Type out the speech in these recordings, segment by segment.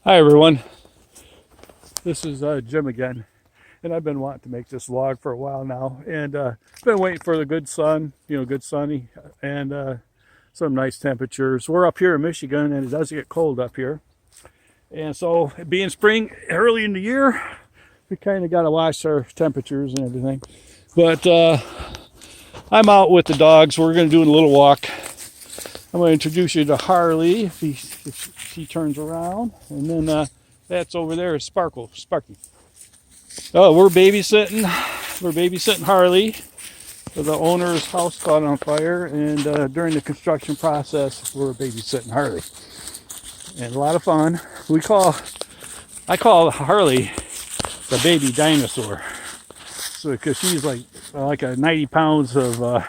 Hi everyone, this is Jim again, and I've been wanting to make this vlog for a while now, and been waiting for the good sun, good sunny, and some nice temperatures. We're up here in Michigan, and it does get cold up here, and so being spring early in the year, we kind of got to watch our temperatures and everything. But I'm out with the dogs. We're going to do a little walk. I'm going to introduce you to Harley if she turns around, and then that's over there is Sparky. Oh, we're babysitting. We're babysitting Harley. The owner's house caught on fire, and during the construction process, we're babysitting Harley, and a lot of fun. I call Harley the baby dinosaur, so because she's like a 90 pounds of,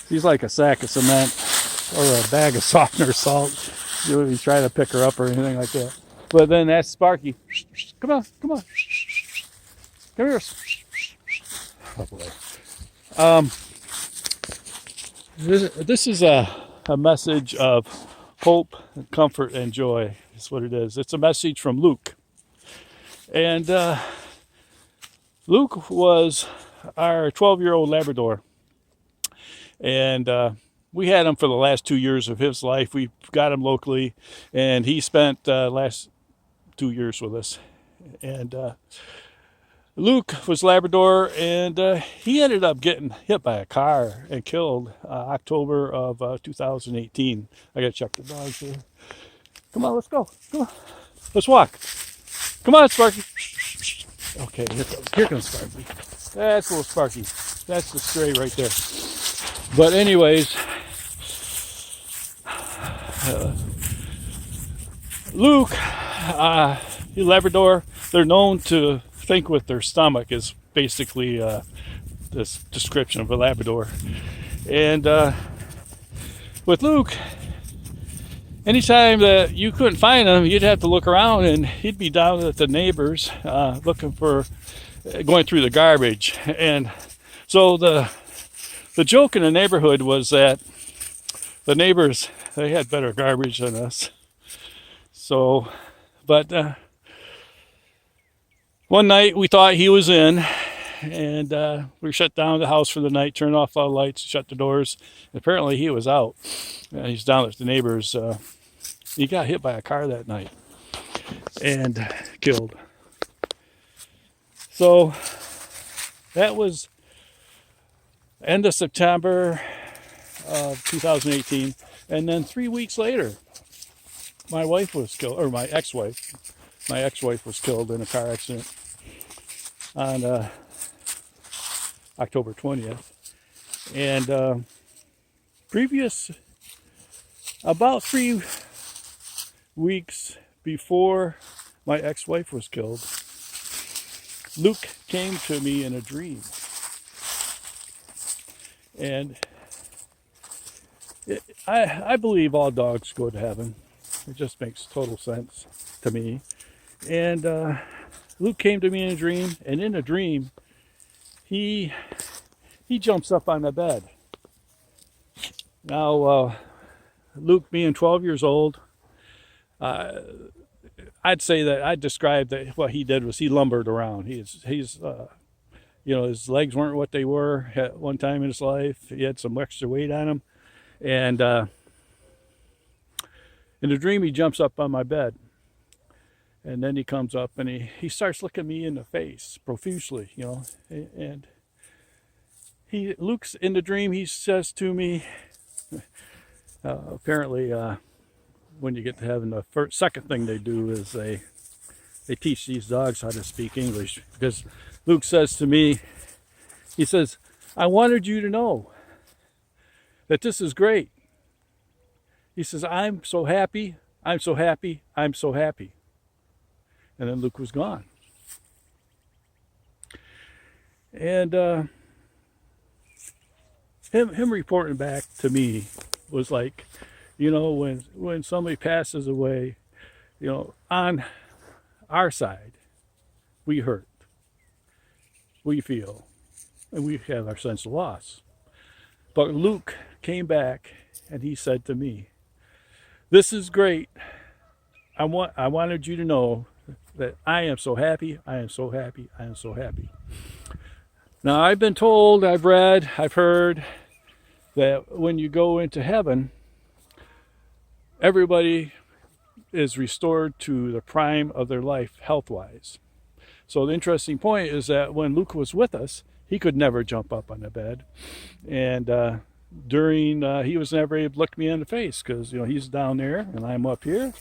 she's like a sack of cement or a bag of softener salt. You wouldn't try to pick her up or anything like that. But then that's Sparky. Come on, come on. Come here. Oh boy. This is a message of hope, comfort, and joy. That's what it is. It's a message from Luke. And Luke was our 12-year-old Labrador. And we had him for the last 2 years of his life. We got him locally, and he spent last 2 years with us. And Luke was Labrador, and he ended up getting hit by a car and killed October of 2018. I gotta check the dogs here. Come on, let's go. Come on, let's walk. Come on, Sparky. Okay, here comes Sparky. That's little Sparky. That's the stray right there. But anyways, Luke, Labrador, they're known to think with their stomach is basically this description of a Labrador. And with Luke, anytime that you couldn't find him, you'd have to look around, and he'd be down at the neighbors looking for, going through the garbage. And so the joke in the neighborhood was that the neighbors, they had better garbage than us. So, but one night we thought he was in, and we shut down the house for the night, turned off all the lights, shut the doors. And apparently he was out. He's down at the neighbors. He got hit by a car that night and killed. So that was end of September of 2018. And then 3 weeks later, my wife was killed, or my ex-wife. My ex-wife was killed in a car accident on October 20th. And previous, about 3 weeks before my ex-wife was killed, Luke came to me in a dream. And I believe all dogs go to heaven. It just makes total sense to me. And Luke came to me in a dream, and in a dream, he jumps up on the bed. Now, Luke being 12 years old, I'd say that I'd describe that what he did was he lumbered around. He's his legs weren't what they were at one time in his life. He had some extra weight on him, and in the dream he jumps up on my bed, and then he comes up and he starts looking me in the face profusely, and Luke's in the dream. He says to me, apparently, when you get to heaven, the second thing they do is they teach these dogs how to speak English, because Luke says to me, he says, "I wanted you to know that this is great." He says, "I'm so happy, I'm so happy, I'm so happy." And then Luke was gone. And him reporting back to me was like, when somebody passes away, on our side, we hurt, we feel, and we have our sense of loss. But Luke came back and he said to me, "This is great, I wanted you to know that I am so happy. I am so happy. I am so happy. Now, I've been told, I've read, I've heard that when you go into heaven, everybody is restored to the prime of their life health-wise. So the interesting point is that when Luke was with us, he could never jump up on the bed, and he was never able to look me in the face because he's down there and I'm up here,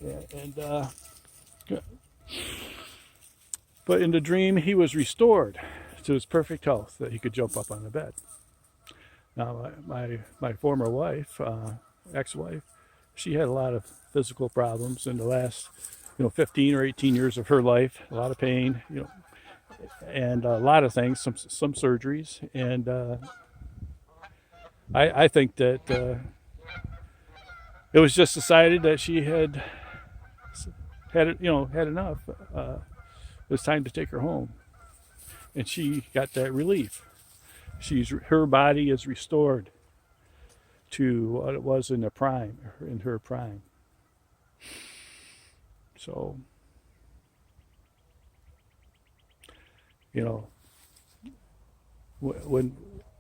and but in the dream he was restored to his perfect health that he could jump up on the bed. Now my former wife, ex-wife, she had a lot of physical problems in the last 15 or 18 years of her life, a lot of pain, and a lot of things, some surgeries, and I think that it was just decided that she had enough. It was time to take her home, and she got that relief. Her body is restored to what it was in her prime. So, when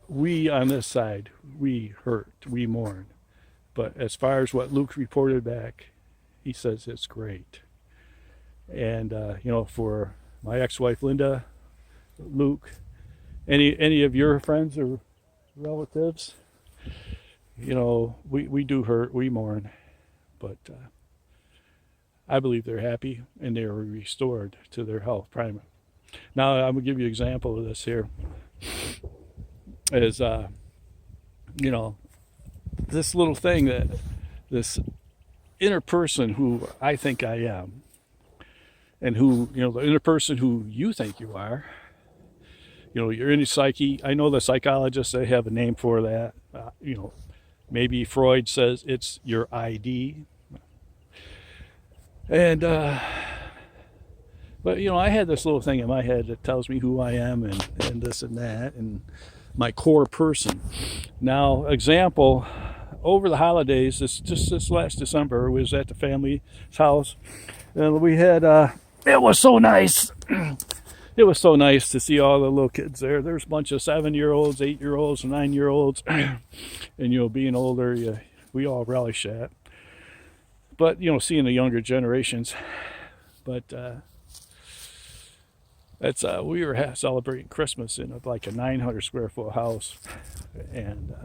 we on this side, we hurt, we mourn. But as far as what Luke reported back, he says it's great. And, for my ex-wife Linda, Luke, any of your friends or relatives, we do hurt, we mourn. But I believe they're happy and they are restored to their health primarily. Now, I'm going to give you an example of this here. Is, this little thing, this inner person who I think I am, and who, the inner person who you think you are, your inner psyche. I know the psychologists, they have a name for that. Maybe Freud says it's your ID. And, but, I had this little thing in my head that tells me who I am and this and that, and my core person. Now, example, over the holidays, this last December, we was at the family's house, and we had, it was so nice. It was so nice to see all the little kids there. There's a bunch of 7-year-olds, 8-year-olds, 9-year-olds, and, being older, we all relish that. But, seeing the younger generations, but, we were celebrating Christmas in like a 900 square foot house, and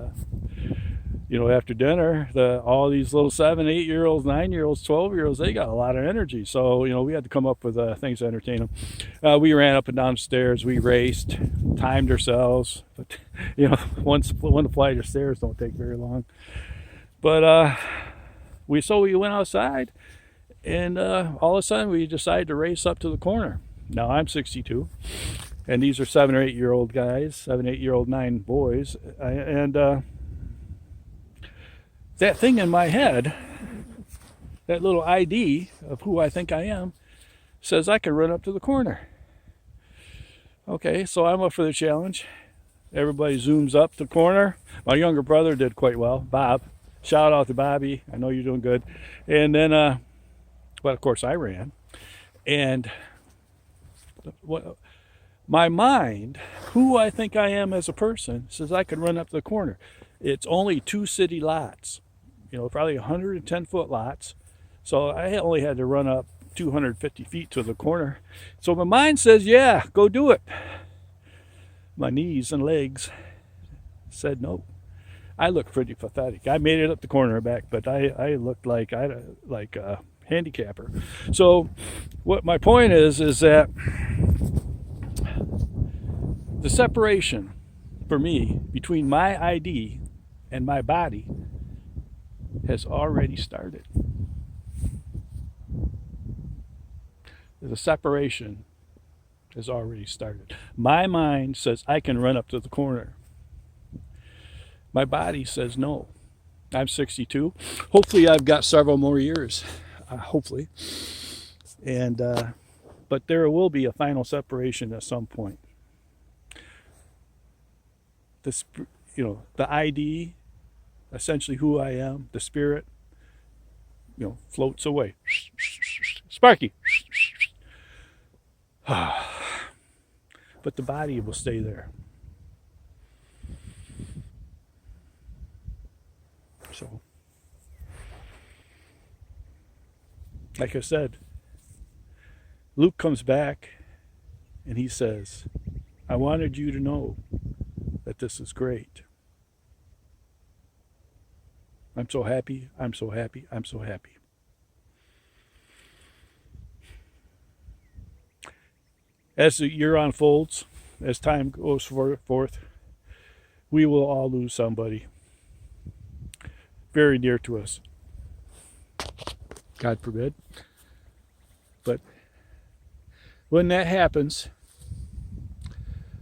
after dinner, all these little 7, 8-year-olds, 9-year-olds, 12-year-olds, they got a lot of energy. So we had to come up with things to entertain them. We ran up and down the stairs, we raced, timed ourselves, but one flight of stairs don't take very long. But we went outside, and all of a sudden we decided to race up to the corner. Now, I'm 62, and these are 7 or 8-year-old guys, 7, 8-year-old, 9 boys, and that thing in my head, that little ID of who I think I am, says I can run up to the corner. Okay, so I'm up for the challenge. Everybody zooms up to the corner. My younger brother did quite well, Bob. Shout out to Bobby. I know you're doing good. And then, of course, I ran. And my mind, who I think I am as a person, says I can run up the corner. It's only 2 city lots, probably 110-foot lots. So I only had to run up 250 feet to the corner. So my mind says, yeah, go do it. My knees and legs said no. I looked pretty pathetic. I made it up the corner and back, but I looked like a handicapper. So what my point is that the separation for me between my ID and my body has already started. The separation has already started. My mind says I can run up to the corner. My body says no. I'm 62. Hopefully I've got several more years. Hopefully. And but there will be a final separation at some point. The ID, essentially who I am, the spirit, floats away. Sparky. But the body will stay there. So, like I said, Luke comes back and he says, I wanted you to know that this is great. I'm so happy, I'm so happy, I'm so happy. As the year unfolds, as time goes forth, we will all lose somebody very dear to us. God forbid. But when that happens,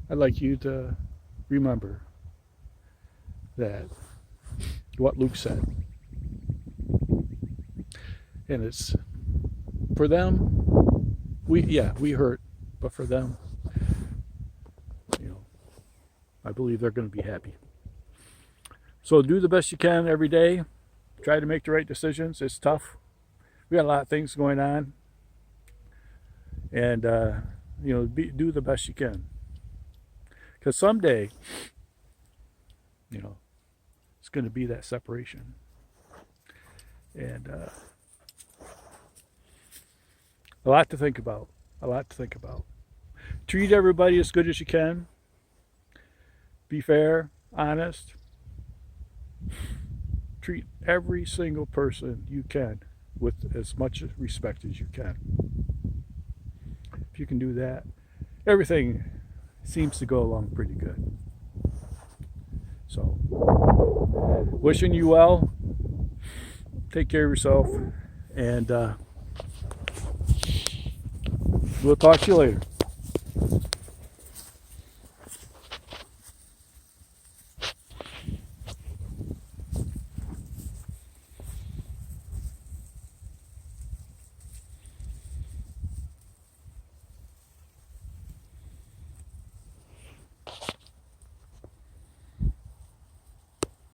I'd like you to remember that what Luke said. And it's for them, we hurt, but for them, I believe they're going to be happy. So do the best you can every day. Try to make the right decisions. It's tough. We got a lot of things going on. And, do the best you can. Because someday, it's going to be that separation. And a lot to think about. A lot to think about. Treat everybody as good as you can. Be fair, honest. Treat every single person you can with as much respect as you can. If you can do that, everything seems to go along pretty good. So, wishing you well. Take care of yourself. And we'll talk to you later.